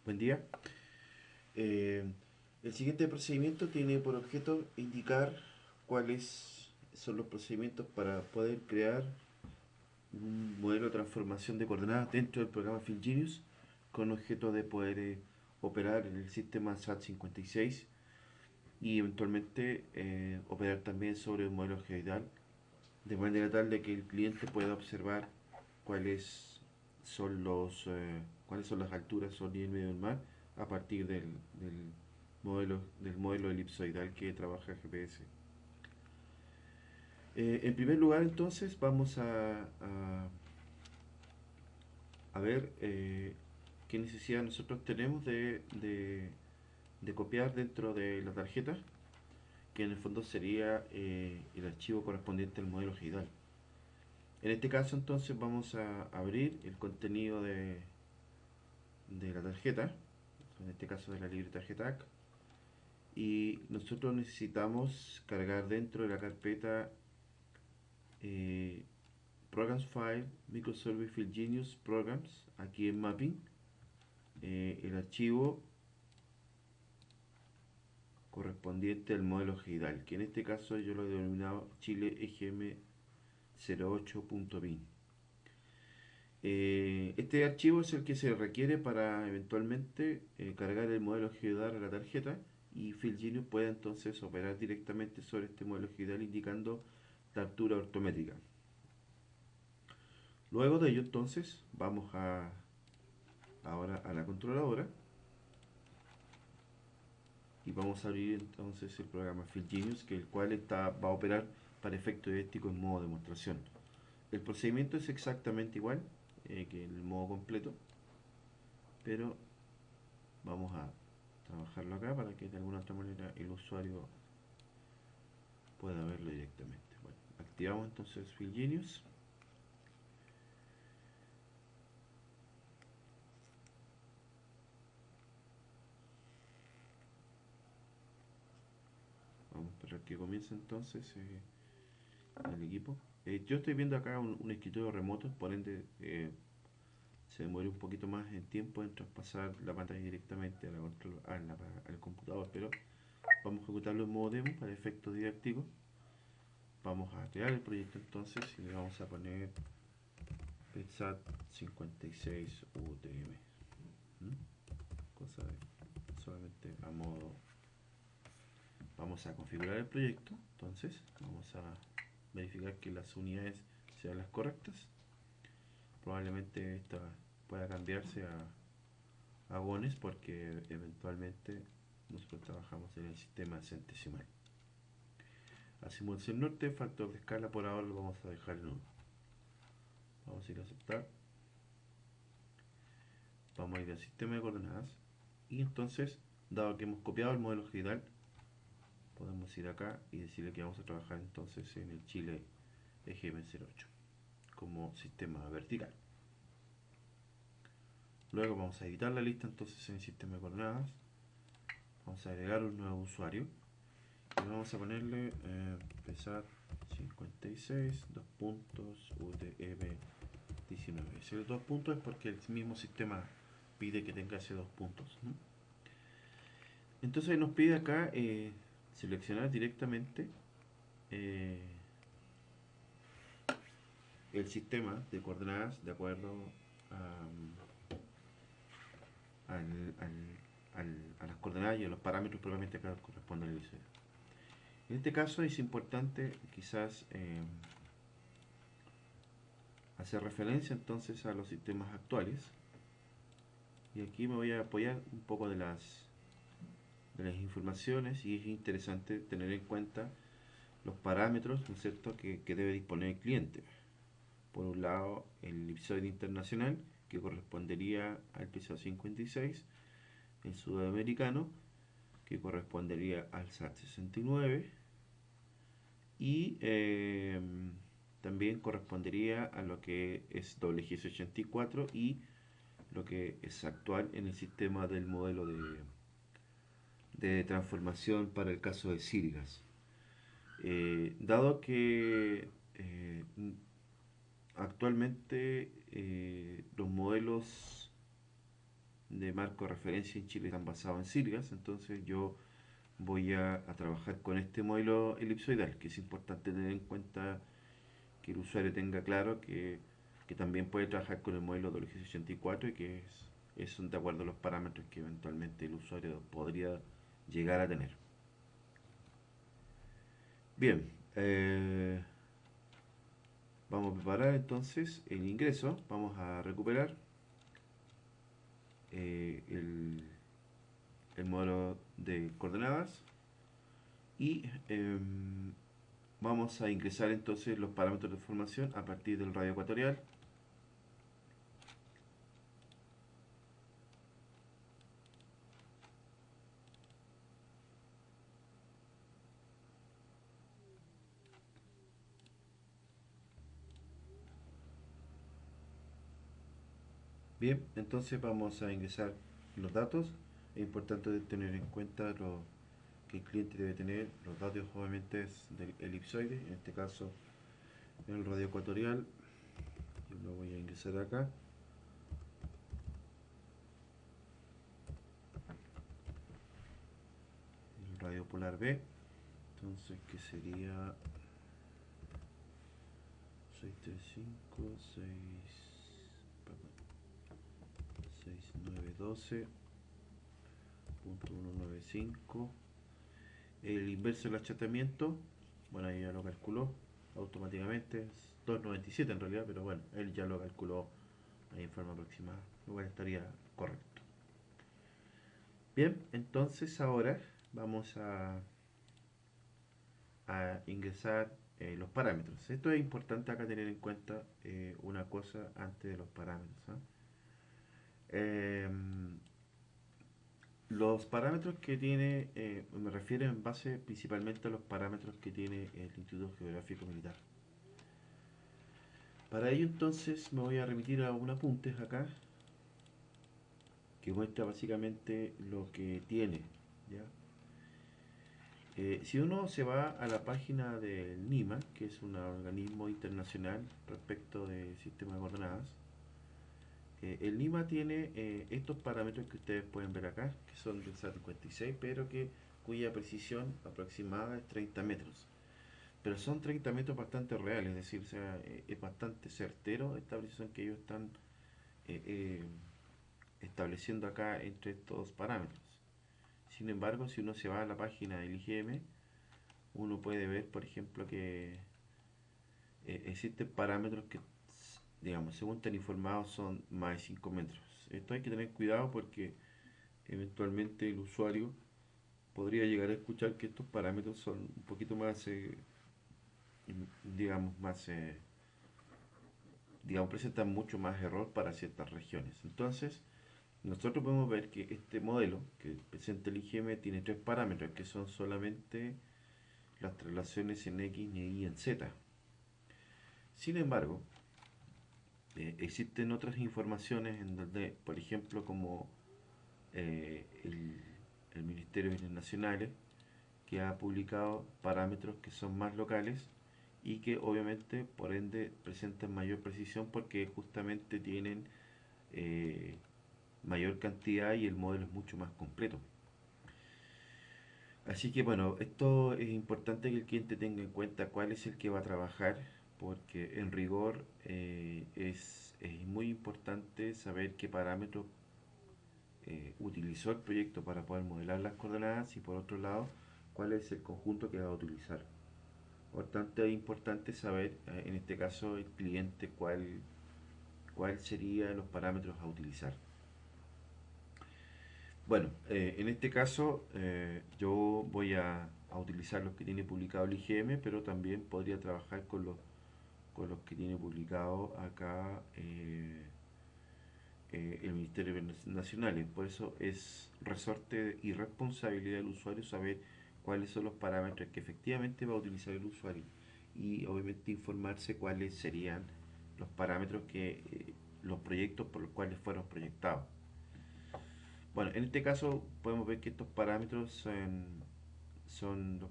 Buen día. Eh, el siguiente procedimiento tiene por objeto indicar cuáles son los procedimientos para poder crear un modelo de transformación de coordenadas dentro del programa FieldGenius con objeto de poder operar en el sistema SAT56 y eventualmente operar también sobre un modelo geoidal de manera tal de que el cliente pueda observar cuáles cuáles son las alturas sobre el medio del mar a partir del modelo elipsoidal que trabaja GPS. En primer lugar, entonces, vamos a ver qué necesidad nosotros tenemos de copiar dentro de la tarjeta, que en el fondo sería el archivo correspondiente al modelo geodal. En este caso, entonces, vamos a abrir el contenido de la tarjeta, en este caso de la libreta GTAC, y nosotros necesitamos cargar dentro de la carpeta eh, Programs File, Microservice Field Genius Programs, aquí en Mapping, el archivo correspondiente al modelo GIDAL, que en este caso yo lo he denominado Chile EGM 08.bin. Este archivo es el que se requiere para eventualmente cargar el modelo GIDAL a la tarjeta y FieldGenius puede entonces operar directamente sobre este modelo GIDAL indicando la altura ortométrica. Luego de ello entonces vamos ahora a la controladora y vamos a abrir entonces el programa FieldGenius, que el cual va a operar para efecto didáctico en modo demostración. El procedimiento es exactamente igual que en el modo completo, pero vamos a trabajarlo acá para que de alguna otra manera el usuario pueda verlo directamente. Bueno, activamos entonces FieldGenius. Vamos a esperar que comience entonces el equipo. Yo estoy viendo acá un escritorio remoto, por ende se demore un poquito más en tiempo en traspasar la pantalla directamente al computador, pero vamos a ejecutarlo en modo demo para efectos didácticos. Vamos a crear el proyecto entonces y le vamos a poner PetSat 56 UTM. ¿Mm? Cosa de solamente a modo. Vamos a configurar el proyecto, entonces vamos a verificar que las unidades sean las correctas. Probablemente esta pueda cambiarse a gones porque eventualmente nosotros trabajamos en el sistema centesimal. La simulación norte, factor de escala por ahora lo vamos a dejar en 1. Vamos a ir a aceptar. Vamos a ir al sistema de coordenadas. Y entonces, dado que hemos copiado el modelo GIDAL, podemos ir acá y decirle que vamos a trabajar entonces en el Chile EGM08 como sistema vertical. Luego vamos a editar la lista entonces en el sistema de coordenadas. Vamos a agregar un nuevo usuario y vamos a ponerle pesar 56, dos puntos, UTM 19. Ese dos puntos es porque el mismo sistema pide que tenga ese dos puntos, ¿no? Entonces nos pide acá seleccionar directamente eh, el sistema de coordenadas de acuerdo a, a las coordenadas y a los parámetros propiamente que corresponden al ICE. En este caso es importante quizás hacer referencia entonces a los sistemas actuales y aquí me voy a apoyar un poco de las informaciones y es interesante tener en cuenta los parámetros, ¿no es cierto?, que debe disponer el cliente. Por un lado, el elipsoide internacional, que correspondería al PISA 56, el sudamericano, que correspondería al SAT 69, y también correspondería a lo que es WGS 84 y lo que es actual en el sistema del modelo de transformación para el caso de Sirgas. Dado que actualmente los modelos de marco de referencia en Chile están basados en Sirgas, entonces yo voy a trabajar con este modelo elipsoidal, que es importante tener en cuenta que el usuario tenga claro que también puede trabajar con el modelo de logis 84 y que son de acuerdo a los parámetros que eventualmente el usuario podría llegar a tener. Bien, vamos a preparar entonces el ingreso, vamos a recuperar el modelo de coordenadas y vamos a ingresar entonces los parámetros de formación a partir del radio ecuatorial. Bien, entonces vamos a ingresar los datos. Es importante tener en cuenta que el cliente debe tener los datos obviamente del elipsoide, en este caso el radio ecuatorial. Yo lo voy a ingresar acá. El radio polar B. Entonces, que sería 635, 6, perdón, 6912.195. El inverso del achatamiento, bueno, ahí ya lo calculó automáticamente, es 297 en realidad, pero bueno, él ya lo calculó ahí en forma aproximada, lo cual estaría correcto. Bien, entonces ahora vamos a ingresar los parámetros. Esto es importante acá tener en cuenta una cosa antes de los parámetros. Los parámetros que tiene, me refiero en base principalmente a los parámetros que tiene el Instituto Geográfico Militar. Para ello entonces me voy a remitir a unos apuntes acá que muestra básicamente lo que tiene. ¿Ya? Si uno se va a la página del NIMA, que es un organismo internacional respecto de sistemas de coordenadas, el NIMA tiene estos parámetros que ustedes pueden ver acá, que son del SAT 56, pero cuya precisión aproximada es 30 metros. Pero son 30 metros bastante reales, es decir, o sea, es bastante certero esta precisión que ellos están eh, eh, estableciendo acá entre estos parámetros. Sin embargo, si uno se va a la página del IGM, uno puede ver, por ejemplo, que existen parámetros que, digamos, según están informados, son más de 5 metros. Esto hay que tener cuidado porque eventualmente el usuario podría llegar a escuchar que estos parámetros son un poquito más, digamos, digamos, presentan mucho más error para ciertas regiones. Entonces, nosotros podemos ver que este modelo que presenta el IGM tiene tres parámetros que son solamente las traslaciones en X y en Z. Sin embargo, existen otras informaciones en donde, por ejemplo, como el Ministerio de Bienes Nacionales, que ha publicado parámetros que son más locales y que obviamente por ende presentan mayor precisión porque justamente tienen eh, mayor cantidad y el modelo es mucho más completo. Así que bueno, esto es importante que el cliente tenga en cuenta cuál es el que va a trabajar, porque en rigor es muy importante saber qué parámetros utilizó el proyecto para poder modelar las coordenadas y por otro lado, cuál es el conjunto que va a utilizar. Por tanto, es importante saber, en este caso, el cliente cuál serían los parámetros a utilizar. Bueno, en este caso yo voy a utilizar los que tiene publicado el IGM, pero también podría trabajar con los que tiene publicado acá el Ministerio de Bienes Nacionales. Por eso es resorte y responsabilidad del usuario saber cuáles son los parámetros que efectivamente va a utilizar el usuario y obviamente informarse cuáles serían los parámetros los proyectos por los cuales fueron proyectados. Bueno, en este caso podemos ver que estos parámetros son los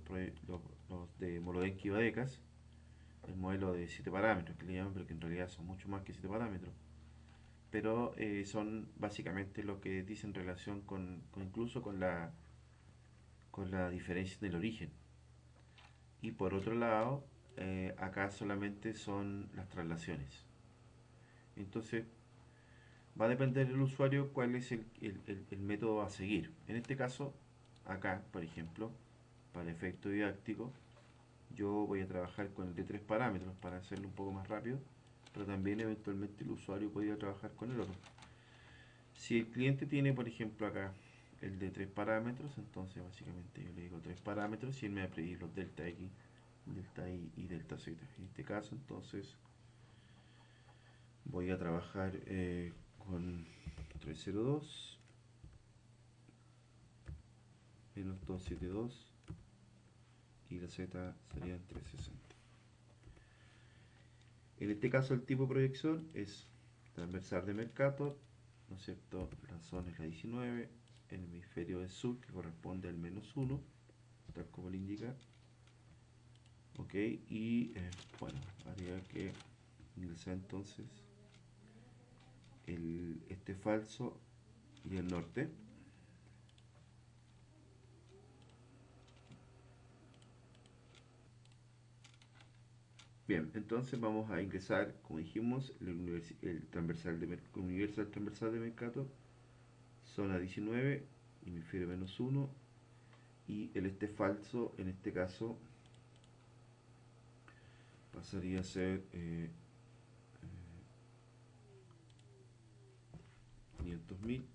de Molodenki y Badecas, el modelo de 7 parámetros que le llaman, pero que en realidad son mucho más que 7 parámetros. pero son básicamente lo que dicen relación incluso con la diferencia del origen. Y por otro lado, acá solamente son las traslaciones. Entonces, va a depender del usuario cuál es el método a seguir. En este caso, acá, por ejemplo, para efecto didáctico, yo voy a trabajar con el de tres parámetros para hacerlo un poco más rápido, pero también eventualmente el usuario podría trabajar con el otro. Si el cliente tiene, por ejemplo, acá el de tres parámetros, entonces básicamente yo le digo tres parámetros y él me va a pedir los delta X, delta Y y delta Z. En este caso, entonces, voy a trabajar con 302 menos 272 y la Z serían 360. En este caso el tipo de proyección es transversal de Mercator, ¿no es cierto? La zona es la 19, el hemisferio del sur que corresponde al -1, tal como le indica. Ok, y bueno, haría que ingresar entonces este falso y el norte. Bien, entonces vamos a ingresar, como dijimos, el transversal universal transversal de Mercator, zona 19, hemisferio -1, y el este falso, en este caso, pasaría a ser 500.000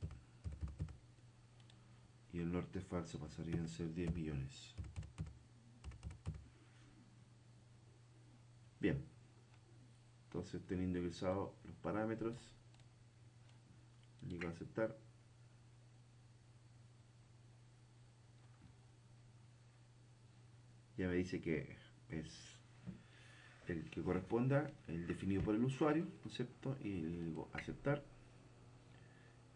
y el norte falso pasaría a ser 10 millones. Bien, entonces teniendo ingresado los parámetros, le digo aceptar. Ya me dice que es el que corresponda, el definido por el usuario, ¿no es cierto? Y le digo aceptar.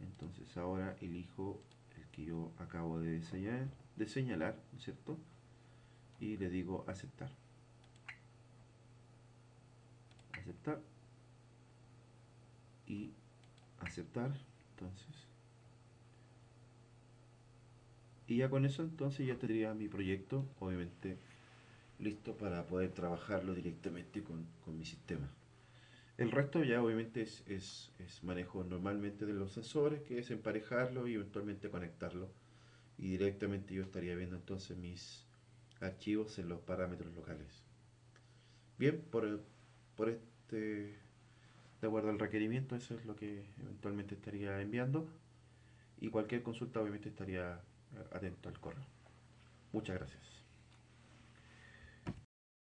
Entonces ahora elijo el que yo acabo de señalar, ¿no es cierto? Y le digo aceptar. Aceptar. Y aceptar. Entonces. Y ya con eso entonces ya tendría mi proyecto, obviamente, listo para poder trabajarlo directamente con mi sistema. El resto ya obviamente es manejo normalmente de los sensores, que es emparejarlo y eventualmente conectarlo. Y directamente yo estaría viendo entonces mis archivos en los parámetros locales. Bien, por de acuerdo al requerimiento, eso es lo que eventualmente estaría enviando. Y cualquier consulta obviamente estaría atento al correo. Muchas gracias.